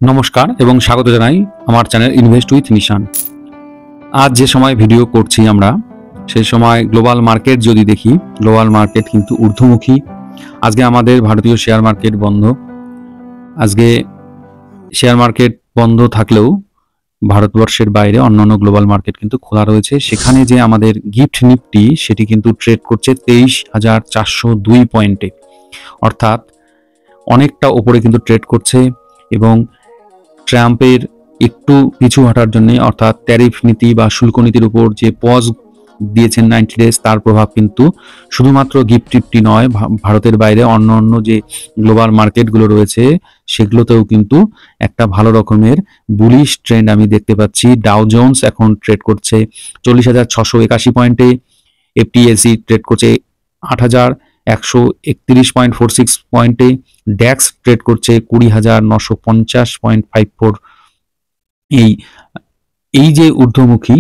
নমস্কার এবং স্বাগত জানাই আমার চ্যানেল ইনভেস্ট উইথ নিশান। আজ যে সময় ভিডিও করছি আমরা, সেই সময় গ্লোবাল মার্কেট যদি দেখি, গ্লোবাল মার্কেট কিন্তু ঊর্ধ্বমুখী। আজকে আমাদের ভারতীয় শেয়ার মার্কেট বন্ধ। আজকে শেয়ার মার্কেট বন্ধ থাকলেও ভারতবর্ষের বাইরে অন্যান্য গ্লোবাল মার্কেট কিন্তু খোলা রয়েছে। সেখানে যে আমাদের গিফট নিফটি সেটি কিন্তু ট্রেড করছে 23,402 পয়েন্টে, অর্থাৎ অনেকটা ওপরে কিন্তু ট্রেড করছে। এবং ট্রাম্পের একটু পিছু হটার জন্য, অর্থাৎ ট্যারিফ নীতি বা শুল্ক নীতির উপর যে পজ দিয়েছেন 90 ডেজ, তার প্রভাব কিন্তু শুধুমাত্র গিফট নিফটি নয়, ভারতের বাইরে অন্য অন্য যে গ্লোবাল মার্কেটগুলো রয়েছে সেগুলোতেও কিন্তু একটা ভালো রকমের বুলিশ ট্রেন্ড আমি দেখতে পাচ্ছি। ডাও জোন্স এখন ট্রেড করছে 40,681 পয়েন্টে, এফটিএসি ট্রেড করছে 8,131.46 পয়েন্টে, ড্যাক্স ট্রেড করছে 20,950.54। এই যে ঊর্ধ্বমুখী,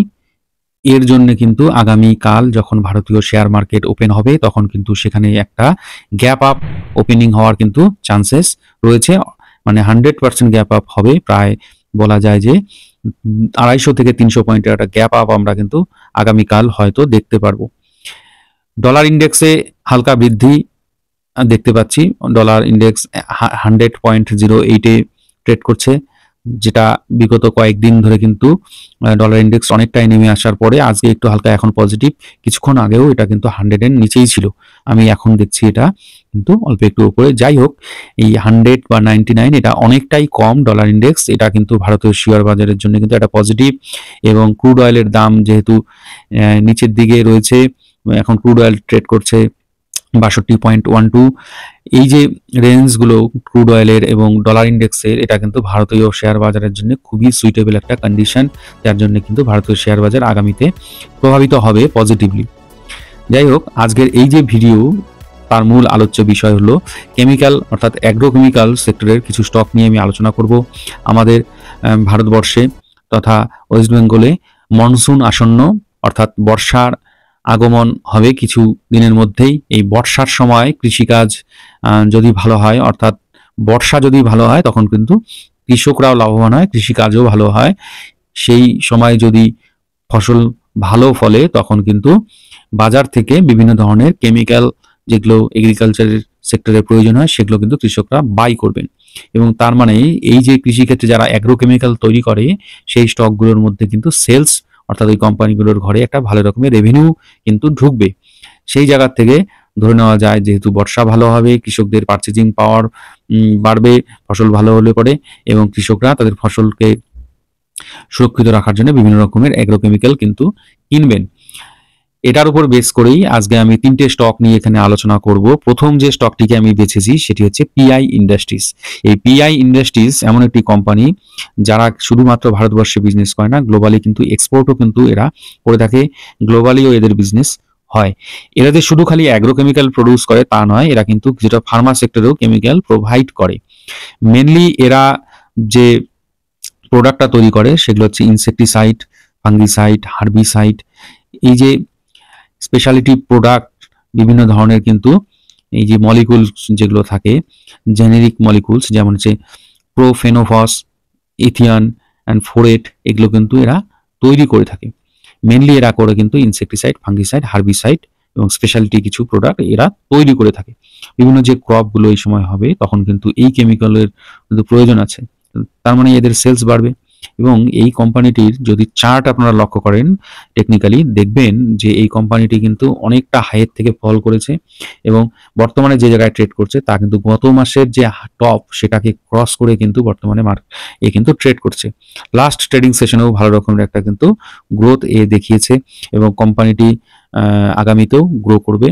এর জন্য কিন্তু আগামীকাল যখন ভারতীয় শেয়ার মার্কেট ওপেন হবে তখন কিন্তু সেখানে একটা গ্যাপ আপ ওপেনিং হওয়ার কিন্তু চান্সেস রয়েছে। মানে 100% গ্যাপ আপ হবে। প্রায় বলা যায় যে 250 থেকে 300 পয়েন্টের একটা গ্যাপ আপ আমরা কিন্তু আগামীকাল হয়তো দেখতে পারবো। ডলার ইন্ডেক্সে হালকা বৃদ্ধি দেখতে পাচ্ছি। ডলার ইন্ডেক্স 100.08-এ ট্রেড করছে, যেটা বিগত কয়েকদিন ধরে কিন্তু ডলার ইন্ডেক্স অনেকটাই নেমে আসার পরে আজকে একটু হালকা এখন পজিটিভ। কিছুক্ষণ আগেও এটা কিন্তু 100-এর নিচেই ছিল, আমি এখন দেখছি এটা কিন্তু অল্প একটু উপরে। যাই হোক, এই 100 বা 99 এটা অনেকটাই কম ডলার ইন্ডেক্স, এটা কিন্তু ভারতীয় শেয়ার বাজারের জন্য কিন্তু একটা পজিটিভ। এবং ক্রুড অয়েলের দাম যেহেতু নিচের দিকে রয়েছে, এখন ক্রুড অয়েল ট্রেড করছে 62.12। এই যে রেঞ্জগুলো ক্রুড অয়েলের এবং ডলার ইন্ডেক্সের, এটা কিন্তু ভারতীয় শেয়ার বাজারের জন্য খুবই সুইটেবল একটা কন্ডিশন, যার জন্য কিন্তু ভারতীয় শেয়ার বাজার আগামীতে প্রভাবিত হবে পজিটিভলি। যাই হোক, আজকের এই যে ভিডিও, তার মূল আলোচ্য বিষয় হলো কেমিক্যাল অর্থাৎ অ্যাগ্রোকেমিক্যাল সেক্টরের কিছু স্টক নিয়ে আমি আলোচনা করব। আমাদের ভারতবর্ষে তথা ওয়েস্ট বেঙ্গলে মনসুন আসন্ন, অর্থাৎ বর্ষার আগমন হবে কিছু দিনের মধ্যেই। এই বর্ষার সময় কৃষিকাজ যদি ভালো হয়, অর্থাৎ বর্ষা যদি ভালো হয় তখন কিন্তু কৃষকরাও লাভবান হয়, কৃষিকাজও ভালো হয়। সেই সময় যদি ফসল ভালো ফলে তখন কিন্তু বাজার থেকে বিভিন্ন ধরনের কেমিক্যাল যেগুলো এগ্রিকালচারের সেক্টরে প্রয়োজন হয় সেগুলো কিন্তু কৃষকরা বাই করবেন। এবং তার মানে এই যে কৃষিক্ষেত্রে যারা অ্যাগ্রোকেমিক্যাল তৈরি করে সেই স্টকগুলোর মধ্যে কিন্তু সেলস, অর্থাৎ ওই কোম্পানিগুলোর ঘরে একটা ভালো রকমের রেভিনিউ কিন্তু ঢুকবে। সেই জায়গা থেকে ধরে নেওয়া যায় যেহেতু বর্ষা ভালো হবে, কৃষকদের পারচেজিং পাওয়ার বাড়বে ফসল ভালো হলে পরে, এবং কৃষকরা তাদের ফসলকে সুরক্ষিত রাখার জন্য বিভিন্ন রকমের অ্যাগ্রোকেমিক্যাল কিন্তু কিনবেন। এটার উপর বেস করেই আজকে আমি 3টে স্টক নিয়ে এখানে আলোচনা করব। প্রথম যে স্টকটিকে আমি বেছেছি সেটি হচ্ছে পিআই ইন্ডাস্ট্রিজ। এই পিআই ইন্ডাস্ট্রিজ এমন একটি কোম্পানি যারা শুধুমাত্র ভারতবর্ষে বিজনেস করে না, গ্লোবালি কিন্তু এক্সপোর্টও কিন্তু এরা করে থাকে, গ্লোবালিও এদের বিজনেস হয়। এরা যে শুধু খালি অ্যাগ্রোকেমিক্যাল প্রডিউস করে তা নয়, এরা কিন্তু যেটা ফার্মা সেক্টরেও কেমিক্যাল প্রোভাইড করে। মেনলি এরা যে প্রোডাক্টটা তৈরি করে সেগুলো হচ্ছে ইনসেকটিসাইড, ফাঙ্গিসাইড, হার্বিসাইড। এই যে স্পেশালিটি প্রোডাক্ট, বিভিন্ন ধরনের কিন্তু এই যে মলিকুলস যেগুলো থাকে, জেনেরিক মলিকুলস, যেমন হচ্ছে প্রোফেনোফস, ইথিয়ান অ্যান্ড ফোরেট, এগুলো কিন্তু এরা তৈরি করে থাকে। মেনলি এরা করে কিন্তু ইনসেকটিসাইড, ফাঙ্গিসাইড, হার্বিসাইড এবং স্পেশালিটি কিছু প্রোডাক্ট এরা তৈরি করে থাকে। বিভিন্ন যে ক্রপগুলো এই সময় হবে তখন কিন্তু এই কেমিক্যালের কিন্তু প্রয়োজন আছে, তার মানে এদের সেলস বাড়বে। এবং এই কোম্পানিটির যদি চার্ট আপনারা লক্ষ্য করেন টেকনিক্যালি, দেখবেন যে এই কোম্পানিটি কিন্তু অনেকটা হাইয়ের থেকে ফল করেছে এবং বর্তমানে যে জায়গায় ট্রেড করছে তা কিন্তু গত মাসের যে টপ সেটাকে ক্রস করে কিন্তু বর্তমানে এ কিন্তু ট্রেড করছে। লাস্ট ট্রেডিং সেশনেও ভালো রকমের একটা কিন্তু গ্রোথ দেখিয়েছে এবং কোম্পানিটি আগামীতেও গ্রো করবে।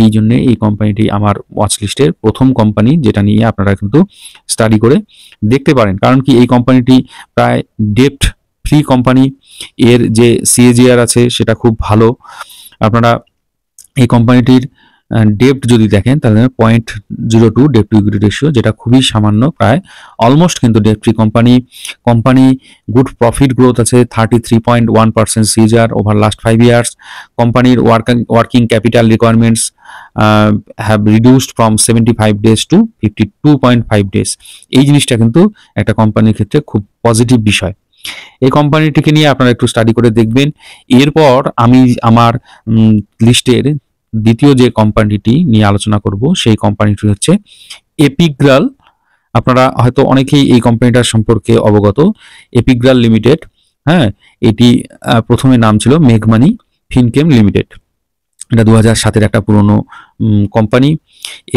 এই জন্য এই কোম্পানিটি আমার ওয়াচ লিস্টের প্রথম কোম্পানি, যেটা নিয়ে আপনারা কিন্তু স্টাডি করে দেখতে পারেন। কারণ কি, এই কোম্পানিটি প্রায় ডেপ্ট ফ্রি কোম্পানি, এর যে সিএজিআর আছে সেটা খুব ভালো। আপনারা এই কোম্পানিটির ডেপ্ট যদি দেখেন তাহলে 0.02 ডেপ্ট টু ইকুইটি রেশিও, যেটা খুবই সামান্য, প্রায় অলমোস্ট কিন্তু ডেপ্ট free company. Good profit growth আছে, 33.1% সিএজিআর ওভার লাস্ট 5 ইয়ার্স। কোম্পানির working capital requirements have reduced from 75 days to 52.5 days. এই জিনিসটা কিন্তু একটা কোম্পানির ক্ষেত্রে খুব পজিটিভ বিষয়। এই কোম্পানিটিকে নিয়ে আপনারা একটু স্টাডি করে দেখবেন। এরপর আমি আমার লিস্টের দ্বিতীয় যে কোম্পানিটি নিয়ে আলোচনা করব সেই কোম্পানিটি হচ্ছে এপিগ্রাল। আপনারা হয়তো অনেকেই এই কোম্পানিটার সম্পর্কে অবগত। এপিগ্রাল লিমিটেড, হ্যাঁ, এটি প্রথমে নাম ছিল মেঘমানি ফিনকেম লিমিটেড। এটা 2007-এর একটা পুরনো কোম্পানি।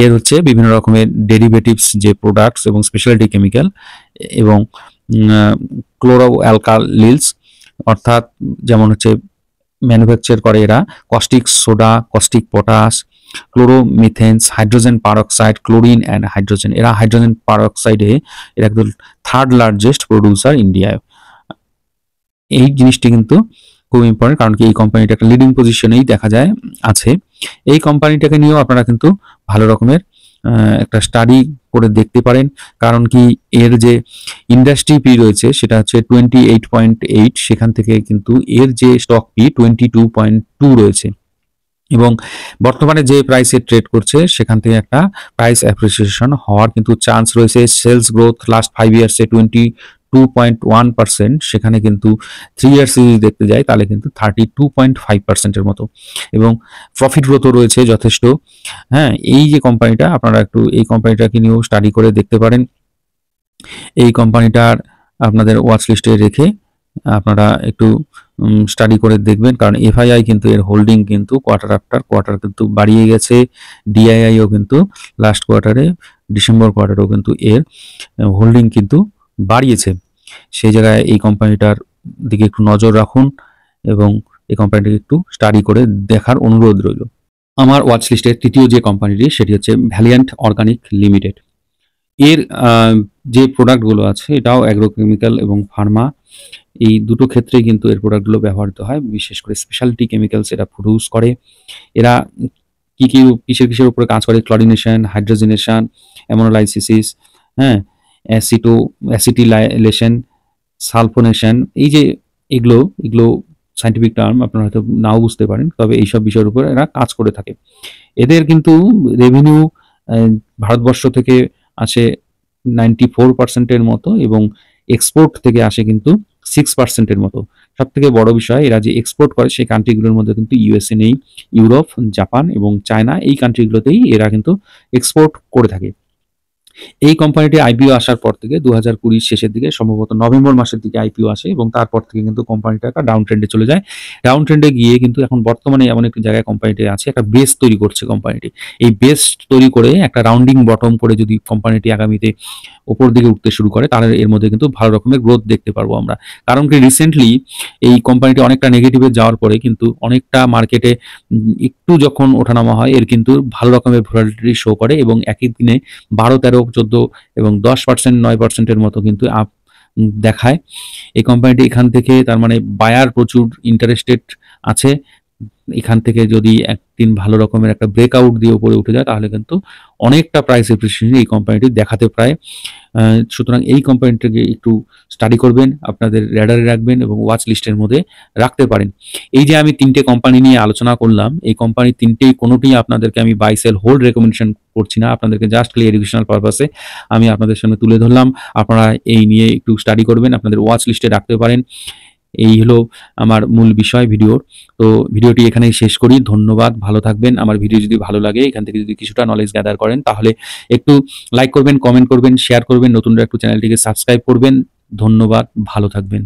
এর হচ্ছে বিভিন্ন রকমের ডেরিভেটিভস যে প্রোডাক্টস এবং স্পেশালিটি কেমিক্যাল এবং ক্লোরো অ্যালকালিলস, অর্থাৎ যেমন হচ্ছে ম্যানুফ্যাকচার করে এরা caustic soda, caustic potash, chloromethanes, hydrogen peroxide, chlorine and hydrogen. এরা হাইড্রোজেন পারঅক্সাইডে এরা একদম থার্ড লার্জেস্ট প্রডিউসার ইন্ডিয়ায়। এই জিনিসটি কিন্তু খুব ইম্পর্টেন্ট, কারণ কি এই কোম্পানিটা একটা লিডিং পজিশনেই দেখা যায় আছে। এই কোম্পানিটাকে নিয়েও আপনারা কিন্তু ভালো রকমের একটা স্টাডি করে দেখতে পারেন, কারণ কি এর যে ইন্ডাস্ট্রি পি রয়েছে সেটা হচ্ছে 28.8, সেখান থেকে কিন্তু এর যে স্টক পি 22.2 রয়েছে এবং বর্তমানে যে প্রাইসে ট্রেড করছে সেখান থেকে একটা প্রাইস অ্যাপ্রিসিয়েশন হওয়ার কিন্তু চান্স রয়েছে। সেলস গ্রোথ লাস্ট 5 ইয়ার্সে 22.1%, সেখানে কিন্তু 3 ইয়ার্স যদি দেখতে যাই তাহলে কিন্তু 32.5%-এর মতো, এবং প্রফিট গ্রোথও রয়েছে যথেষ্ট। হ্যাঁ, এই যে কোম্পানিটা আপনারা একটু এই কোম্পানিটাকে নিয়েও স্টাডি করে দেখতে পারেন। এই কোম্পানিটার আপনাদের ওয়াচ লিস্টে রেখে আপনারা একটু স্টাডি করে দেখবেন, কারণ এফআইআই কিন্তু এর হোল্ডিং কিন্তু কোয়ার্টার আফটার কোয়ার্টার কিন্তু বাড়িয়ে গেছে। ডিআইআইও কিন্তু লাস্ট কোয়ার্টারে, ডিসেম্বর কোয়ার্টারেও কিন্তু এর হোল্ডিং কিন্তু বাড়িয়েছে। সেই জায়গায় এই কোম্পানিটার দিকে একটু নজর রাখুন এবং এই কোম্পানিটাকে একটু স্টাডি করে দেখার অনুরোধ রইল। আমার ওয়াচ লিস্টের তৃতীয় যে কোম্পানিটি সেটি হচ্ছে ভ্যালিয়ান্ট অর্গানিক লিমিটেড। এর যে প্রোডাক্টগুলো আছে এটাও অ্যাগ্রোকেমিক্যাল এবং ফার্মা, এই দুটো ক্ষেত্রে কিন্তু এর প্রোডাক্টগুলো ব্যবহৃত হয়। বিশেষ করে স্পেশালিটি কেমিক্যালস এরা প্রডিউস করে। এরা কিসের উপরে কাজ করে? ক্লোরিনেশন, হাইড্রোজেনেশন, অ্যামোনোলাইসিস, হ্যাঁ, অ্যাসিটিলাইলেশন, সালফোনেশন। এই যে এগুলো সাইন্টিফিক টার্ম, আপনারা হয়তো নাও বুঝতে পারেন, তবে এইসব বিষয়ের উপর এরা কাজ করে থাকে। এদের কিন্তু রেভিনিউ ভারতবর্ষ থেকে আসে 94%-এর মতো এবং এক্সপোর্ট থেকে আসে কিন্তু 6%-এর মতো। সব থেকে বড় বিষয়, এরা যে এক্সপোর্ট করে সেই কান্ট্রিগুলোর মধ্যে কিন্তু ইউএসএ নেই, ইউরোপ, জাপান এবং চায়না, এই কান্ট্রিগুলোতেই এরা কিন্তু এক্সপোর্ট করে থাকে। এই কোম্পানিটি আইপিও আসার পর থেকে 2020 শেষের দিকে, সম্ভবত নভেম্বর মাসের দিকে আইপিও আসে এবং তারপর থেকে কিন্তু কোম্পানিটা একটা ডাউন ট্রেন্ডে চলে যায়। ডাউন ট্রেন্ডে গিয়ে কিন্তু এখন বর্তমানে এমন একটি জায়গায় কোম্পানিটি আছে, একটা বেস তৈরি করছে কোম্পানিটি। এই বেস তৈরি করে একটা রাউন্ডিং বটম করে যদি কোম্পানিটি আগামীতে ওপর দিকে উঠতে শুরু করে তাহলে এর মধ্যে কিন্তু ভালো রকমের গ্রোথ দেখতে পারবো আমরা। কারণ কি রিসেন্টলি এই কোম্পানিটি অনেকটা নেগেটিভে যাওয়ার পরে কিন্তু অনেকটা মার্কেটে একটু যখন ওঠানামা হয় এর কিন্তু ভালো রকমের ভোলাটিলিটি শো করে এবং একই দিনে 12, 13, 14 এবং 10%, 9%-এর মতো কিন্তু আপ দেখায়। এই কোম্পানিটি এখান থেকে, তার মানে বায়ার প্রচুর ইন্টারেস্টেড আছে। এখান থেকে যদি একদিন ভালো রকমের একটা ব্রেকআউট দিয়ে উপরে উঠে যায় তাহলে কিন্তু অনেকটা প্রাইস এপ্রিসিয়েশন এই কোম্পানিটি দেখাতে প্রায়। সুতরাং এই কোম্পানিটাকে একটু স্টাডি করবেন, আপনাদের র্যাডারে রাখবেন এবং ওয়াচ লিস্টের মধ্যে রাখতে পারেন। এই যে আমি 3টে কোম্পানি নিয়ে আলোচনা করলাম, এই কোম্পানি 3টেই কোনোটিই আপনাদেরকে আমি বাই সেল হোল্ড রেকমেন্ডেশন করছি না, আপনাদেরকে জাস্ট খালি এডুকেশনাল পারপাসে আমি আপনাদের সামনে তুলে ধরলাম। আপনারা এই নিয়ে একটু স্টাডি করবেন, আপনাদের ওয়াচ লিস্টে রাখতে পারেন। এই হলো আমার মূল বিষয় ভিডিওর। তো ভিডিওটি এখানেই শেষ করি। ধন্যবাদ, ভালো থাকবেন। আমার ভিডিও যদি ভালো লাগে, এখান থেকে যদি কিছুটা নলেজ গ্যাদার করেন তাহলে একটু লাইক করবেন, কমেন্ট করবেন, শেয়ার করবেন, নতুনরা একটু চ্যানেলটিকে সাবস্ক্রাইব করবেন। ধন্যবাদ, ভালো থাকবেন।